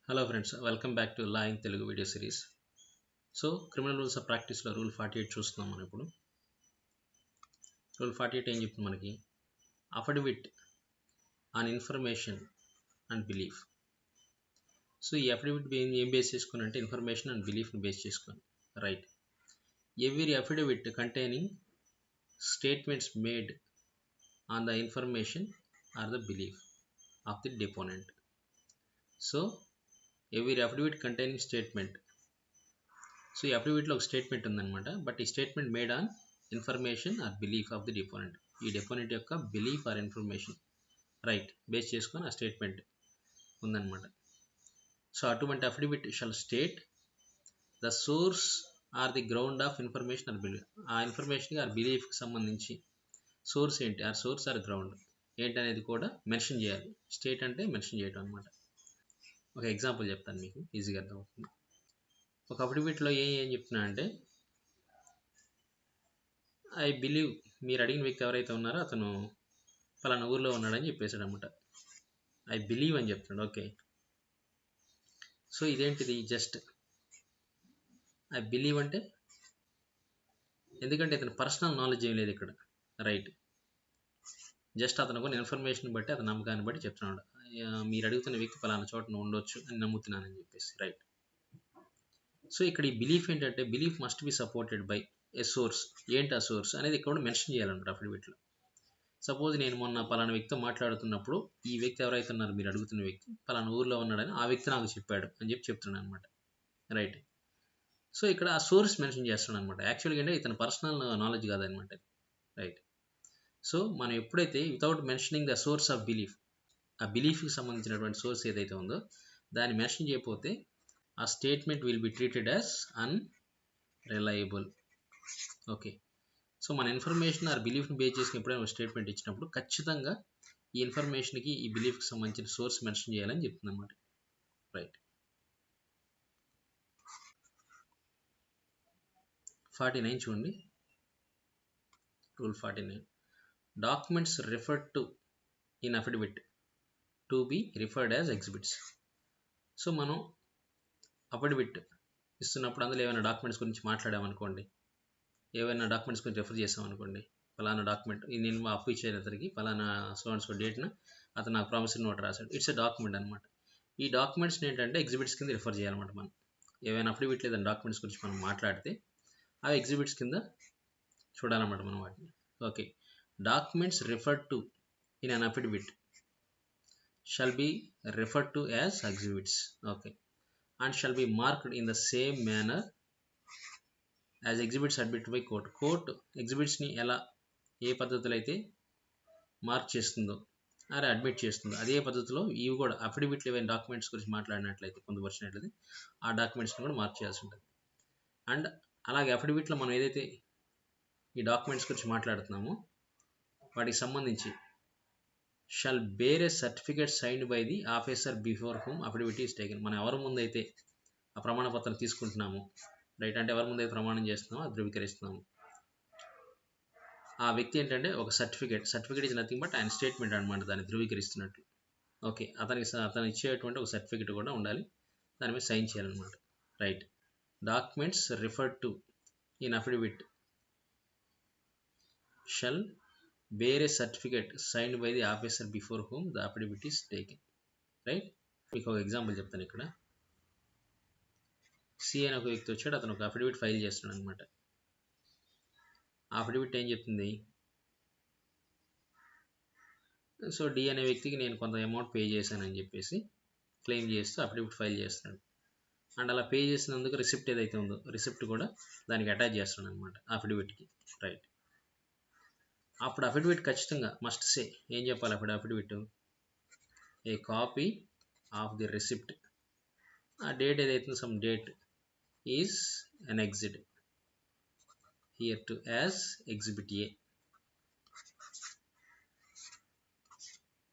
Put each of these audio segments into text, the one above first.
Hello friends, welcome back to Law in Telugu video series. So, criminal rules of practice లో rule 48 చూస్తున్నాం మనం ఇప్పుడు. Rule 48 ఏం చెప్తుంది మనకి? Affidavit on information and belief. So ఈ అఫిడవిట్ ఏం బేస్ చేసుకుని అంటే ఇన్ఫర్మేషన్ అండ్ బిలీఫ్ని బేస్ చేసుకొని, right. Every affidavit containing statements made on the information or the belief of the deponent. So every affidavit containing statement. So ఈ అఫిడవిట్లో ఒక statement ఉందన్నమాట. బట్ ఈ statement made on information or belief of the deponent. ఈ డిపోనెంట్ యొక్క belief or information, right, base చేసుకొని ఆ statement ఉందన్నమాట. సో అటువంటి affidavit shall state the source or the ground of information or belief. ఆ ఇన్ఫర్మేషన్కి ఆర్ బిలీఫ్కి సంబంధించి సోర్స్ ఏంటి, ఆ సోర్స్ ఆర్ గ్రౌండ్ ఏంటనేది కూడా మెన్షన్ చేయాలి. స్టేట్ అంటే మెన్షన్ చేయడం అనమాట. ఒక ఎగ్జాంపుల్ చెప్తాను, మీకు ఈజీగా అర్థమవుతుంది. ఒక అఫిడవిట్లో ఏం చెప్తున్నా అంటే, ఐ బిలీవ్, మీరు అడిగిన వ్యక్తి ఎవరైతే ఉన్నారో అతను పలానా ఊర్లో ఉన్నాడని చెప్పేశాడు అనమాట. ఐ బిలీవ్ అని చెప్తున్నాడు. ఓకే, సో ఇదేంటిది? జస్ట్ ఐ బిలీవ్ అంటే, ఎందుకంటే ఇతను పర్సనల్ నాలెడ్జ్ ఏం లేదు ఇక్కడ, రైట్. జస్ట్ అతను కొన్ని ఇన్ఫర్మేషన్ బట్టి, అతని నమ్మకాన్ని బట్టి చెప్తున్నాడు. మీరు అడుగుతున్న వ్యక్తి పలానా చోట ఉండొచ్చు అని నమ్ముతున్నానని చెప్పేసి, రైట్. సో ఇక్కడ ఈ బిలీఫ్ ఏంటంటే, belief must be supported by A source. ఏంటి ఆ సోర్స్ అనేది ఇక్కడ మెన్షన్ చేయాలన్నమాట అఫిడవిట్లో. సపోజ్ నేను మొన్న పలానా వ్యక్తితో మాట్లాడుతున్నప్పుడు, ఈ వ్యక్తి ఎవరైతే ఉన్నారో మీరు అడుగుతున్న వ్యక్తి పలానా ఊర్లో ఉన్నాడని ఆ వ్యక్తి నాకు చెప్పాడు అని చెప్తున్నాను అనమాట, రైట్. సో ఇక్కడ ఆ సోర్స్ మెన్షన్ చేస్తున్నాను అనమాట. యాక్చువల్గా అంటే ఇతని పర్సనల్ నాలెడ్జ్ కాదనమాట, రైట్. సో మనం ఎప్పుడైతే without mentioning the source of belief, ఆ బిలీఫ్కి సంబంధించినటువంటి సోర్స్ ఏదైతే ఉందో దాన్ని మెన్షన్ చేయకపోతే ఆ statement will be treated as unreliable. Okay, so మన ఇన్ఫర్మేషన్ ఆర్ బిలీఫ్ని బేస్ చేసుకుని ఎప్పుడైనా స్టేట్మెంట్ ఇచ్చినప్పుడు ఖచ్చితంగా ఈ ఇన్ఫర్మేషన్కి ఈ బిలీఫ్కి సంబంధించిన సోర్స్ మెన్షన్ చేయాలని చెప్తుంది అనమాట, రైట్. 49 చూడండి, rule 49. Documents referred to in affidavit to be referred as exhibits. So మనం అఫిడవిట్ ఇస్తున్నప్పుడు అందులో ఏమైనా డాక్యుమెంట్స్ గురించి మాట్లాడామనుకోండి, ఏవైనా డాక్యుమెంట్స్ గురించి రెఫర్ చేసామనుకోండి, ఫలానా డాక్యుమెంట్ నేను అప్పు ఇచ్చేది అతనికి ఫలానా సో డేట్న అతను నాకు ప్రామిసరీ నోట్ రాశాడు, ఇట్స్ ఎ డాక్యుమెంట్ అనమాట. ఈ డాక్యుమెంట్స్ని ఏంటంటే ఎగ్జిబిట్స్ కింద రిఫర్ చేయాలన్నమాట. మనం ఏవైనా అఫిడవిట్ లేదని డాక్యుమెంట్స్ గురించి మనం మాట్లాడితే ఆ ఎగ్జిబిట్స్ కింద చూడాలన్నమాట మనం వాటిని. Okay, documents referred to in an affidavit shall be referred to as exhibits. Okay, and shall be marked in the same manner as exhibits admit by court. Court ఎగ్జిబిట్స్ని ఏ పద్ధతిలో అయితే మార్క్ చేస్తుందో అరే అడ్మిట్ చేస్తుందో అదే పద్ధతిలో ఇవి కూడా అఫిడవిట్లు ఏవైనా డాక్యుమెంట్స్ గురించి మాట్లాడినట్లయితే, పొందుపరిచినట్లయితే ఆ డాక్యుమెంట్స్ని కూడా మార్క్ చేయాల్సి ఉంటుంది. అండ్ అలాగే అఫిడవిట్లో మనం ఏదైతే ఈ డాక్యుమెంట్స్ గురించి మాట్లాడుతున్నామో వాటికి సంబంధించి shall bear a certificate signed by the officer before whom affidavit is taken. మనం ఎవరి ముందు అయితే ఆ ప్రమాణ పత్రం తీసుకుంటున్నామో, రైట్, అంటే ఎవరి ముందు అయితే ప్రమాణం చేస్తున్నామో అది ధృవీకరిస్తున్నాము, ఆ వ్యక్తి ఏంటంటే ఒక సర్టిఫికేట్ ఇస్ నథింగ్ బట్ ఆయన స్టేట్మెంట్ అనమాట, దాన్ని ధృవీకరిస్తున్నట్లు. ఓకే, అతను ఇచ్చేటువంటి ఒక సర్టిఫికేట్ కూడా ఉండాలి, దాని మీద సైన్ చేయాలన్నమాట, right. Documents referred to in affidavit shall bear a certificate signed by the officer before whom the affidavit is taken, right. మీకు ఒక ఎగ్జాంపుల్ చెప్తాను. ఇక్కడ సి అని ఒక వ్యక్తి వచ్చాడు, అతను ఒక అఫిడవిట్ ఫైల్ చేస్తున్నాడు అనమాట. ఆ అఫిడవిట్ ఏం చెప్తుంది? సో డి అనే వ్యక్తికి నేను కొంత అమౌంట్ పే చేశానని చెప్పేసి క్లెయిమ్ చేస్తూ అఫిడవిట్ ఫైల్ చేస్తున్నాడు. అండ్ అలా పే చేసినందుకు రిసిప్ట్ ఏదైతే ఉందో రిసిప్ట్ కూడా దానికి అటాచ్ చేస్తున్నాడు అనమాట అఫిడవిట్కి, రైట్. అప్పుడు అఫిడవిట్ ఖచ్చితంగా మస్ట్ సే ఏం చెప్పాలి? Affidavit a copy of the receipt, ఆ డేట్ ఏదైతే some date is an exit here to as exhibit A.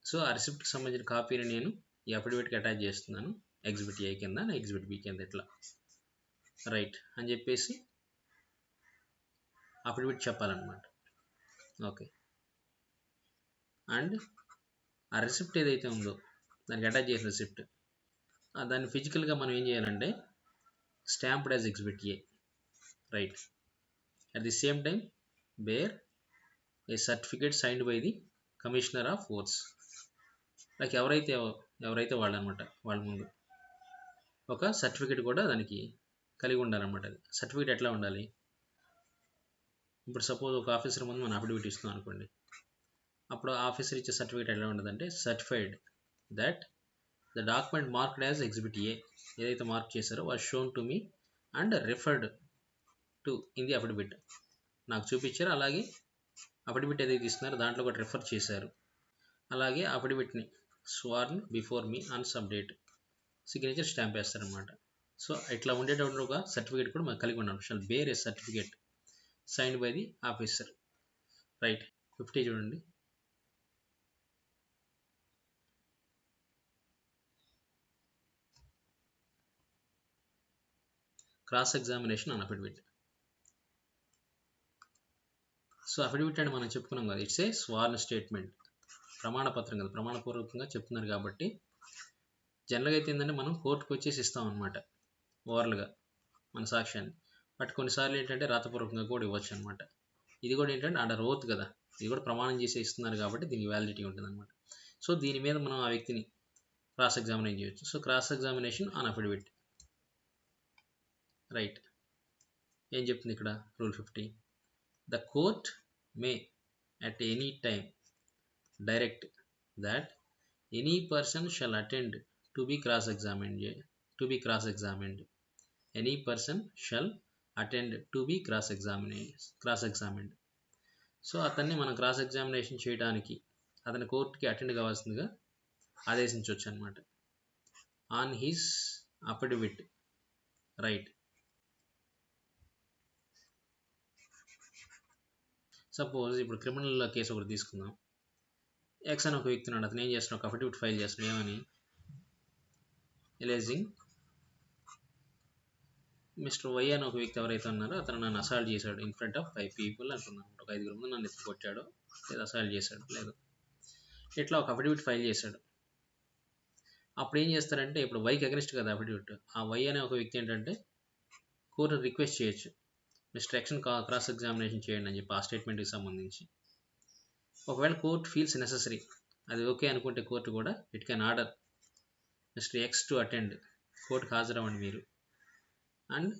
So ఆ రిసిప్ట్కి సంబంధించిన కాపీని నేను ఈ అఫిడవిట్కి అటాచ్ చేస్తున్నాను, ఎగ్జిబిట్ ఏ కింద, ఎగ్జిబిట్ బి కింద, ఇట్లా, రైట్ అని చెప్పేసి అఫిడవిట్ చెప్పాలన్నమాట. ఓకే, అండ్ ఆ రిసిప్ట్ ఏదైతే ఉందో దానికి అటాచ్ చేసిన రిసిప్ట్ దాన్ని ఫిజికల్గా మనం ఏం చేయాలంటే stamped as exhibit A, right. At the same time bear a certificate signed by the commissioner of courts. Like ఎవరైతే వాళ్ళు అనమాట, వాళ్ళ ముందు ఒక సర్టిఫికేట్ కూడా దానికి కలిగి ఉండాలన్నమాట. అది సర్టిఫికేట్ ఎట్లా ఉండాలి, ఇప్పుడు సపోజ్ ఒక ఆఫీసర్ ముందు మనం అఫిడవిట్ ఇస్తున్నాం అనుకోండి, అప్పుడు ఆఫీసర్ ఇచ్చే సర్టిఫికేట్ ఎలా ఉంటుందంటే certified that the document marked as exhibit A, ఏదైతే మార్క్ చేశారో was shown to me and referred to in the affidavit. నాకు చూపించారు, అలాగే అఫిడవిట్ ఏదైతే ఇస్తున్నారో దాంట్లో కూడా రిఫర్ చేశారు, అలాగే అఫిడవిట్ని sworn before me on some date signature stamp వేస్తారనమాట. సో ఇట్లా ఉండేటప్పుడు ఒక సర్టిఫికేట్ కూడా మనం కలిగి ఉన్నాం. Shall bear a certificate signed by the officer, right. 50 చూడండి. Cross examination on affidavit. So affidavit అంటే మనం చెప్పుకున్నాం కదా, ఇట్స్ ఏ స్వార్న్ స్టేట్మెంట్, ప్రమాణపత్రం కదా, ప్రమాణపూర్వకంగా చెప్తున్నారు కాబట్టి జనరల్గా అయితే ఏంటంటే మనం కోర్టుకు వచ్చేసి ఇస్తాం అనమాట ఓవరాల్గా మన సాక్ష్యాన్ని. బట్ కొన్నిసార్లు ఏంటంటే రాతపూర్వకంగా కూడా ఇవ్వచ్చు అనమాట. ఇది కూడా ఏంటంటే అండర్ ఓత్ కదా, ఇది కూడా ప్రమాణం చేసి ఇస్తున్నారు కాబట్టి దీనికి వ్యాలిడిటీ ఉంటుంది అనమాట. సో దీని మీద మనం ఆ వ్యక్తిని క్రాస్ ఎగ్జామినేషన్ చేయొచ్చు. So cross examination on affidavit, right. ఏం చెప్తుంది ఇక్కడ rule 50, the court may at any time direct that any person shall attend to be cross examined, any person shall attend to be cross examined. So అతన్ని మనం cross examination చేయడానికి అతని కోర్టుకి attend కావాల్సిందిగా ఆదేశించవచ్చు అనమాట. On his affidavit, right. Suppose ఇప్పుడు criminal case ఒకటి తీసుకుందాం. ఎక్స్ అని ఒక వ్యక్తి ఉన్నాడు, అతను ఏం చేస్తున్నాడు, ఒక అఫిడవిట్ ఫైల్ చేస్తున్నాడు. ఏమని, ఎలేజింగ్ మిస్టర్ వై అని ఒక వ్యక్తి ఎవరైతే ఉన్నారో అతను నన్ను అసాల్ట్ చేశాడు ఇన్ ఫ్రంట్ ఆఫ్ 5 people అంటున్నాను. ఒక 5 ముందు నన్ను ఎత్తి కొట్టాడు, లేదా అసాల్ట్ చేశాడు, లేదు ఇట్లా ఒక అఫిడవిట్ ఫైల్ చేశాడు. అప్పుడు ఏం చేస్తారంటే, ఇప్పుడు వైకి అగెనిస్ట్ కదా అఫిడవిట్, ఆ వై అనే ఒక వ్యక్తి ఏంటంటే కోర్టు రిక్వెస్ట్ చేయొచ్చు, మిస్టర్ ఎక్స్ని క్రాస్ ఎగ్జామినేషన్ చేయండి అని చెప్పి ఆ స్టేట్మెంట్కి సంబంధించి. ఒకవేళ కోర్ట్ ఫీల్స్ నెససరీ, అది ఓకే అనుకుంటే కోర్టు కూడా it can order mister X to attend, కోర్టుకు హాజరవ్వండి మీరు, and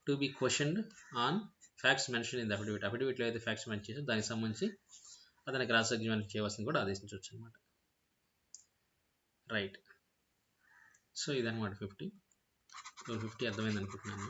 to be questioned on facts mention in the affidavit. అఫిడవిట్లో అయితే ఫ్యాక్ట్స్ మెన్షన్ చేసి దానికి సంబంధించి అతనికి క్రాస్ ఎగ్జామినేషన్ చేయవలసింది కూడా ఆదేశించవచ్చు అనమాట, రైట్. సో ఇదన్నమాట 50 అర్థమైంది అనుకుంటున్నాను.